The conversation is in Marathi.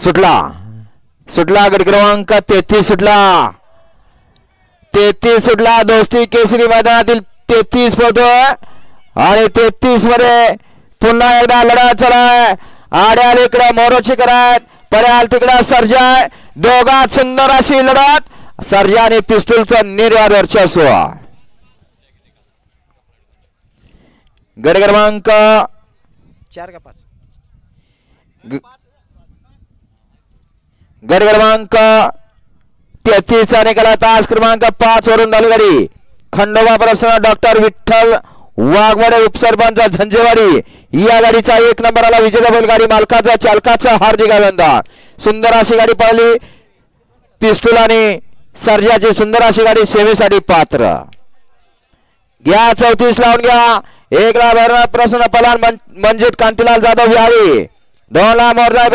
सुटला सुटला गट क्रमांक 33 सुटला 33 सुटला दोस्ती केसरी मैदानातील 33 पळतोय आणि 33 मध्ये पुन्हा एकदा लढा चलाय आड्याल इकडे मोरोची करत पर्याल तिकडे सर्जा दोघात सुंदर अशी लढत सर्जा आणि पिस्तूलचं निर्वाद वर्चस्व गट क्रमांक 4 का 5 गट क्रमांक 33 आणि कला तास क्रमांक 5 वरून धालगाडी खंडोबा प्रसन्न डॉक्टर विठ्ठल वाघवाडे उपसरपंच झंजेवाडी या गाडीचा 1 नंबरला विजेता बैलगाडी मालकाचा चालकाचा हार्दिक अभिनंदन सुंदर अशी गाडी पळली पिस्तूल आणि सर्जाची सुंदर अशी गाडी सेवेसाठी पात्र घ्या 34 लावून घ्या 1 ला प्रसन्न पलान मंजित कांतीलाल जाधव यावी 2 ला मोरला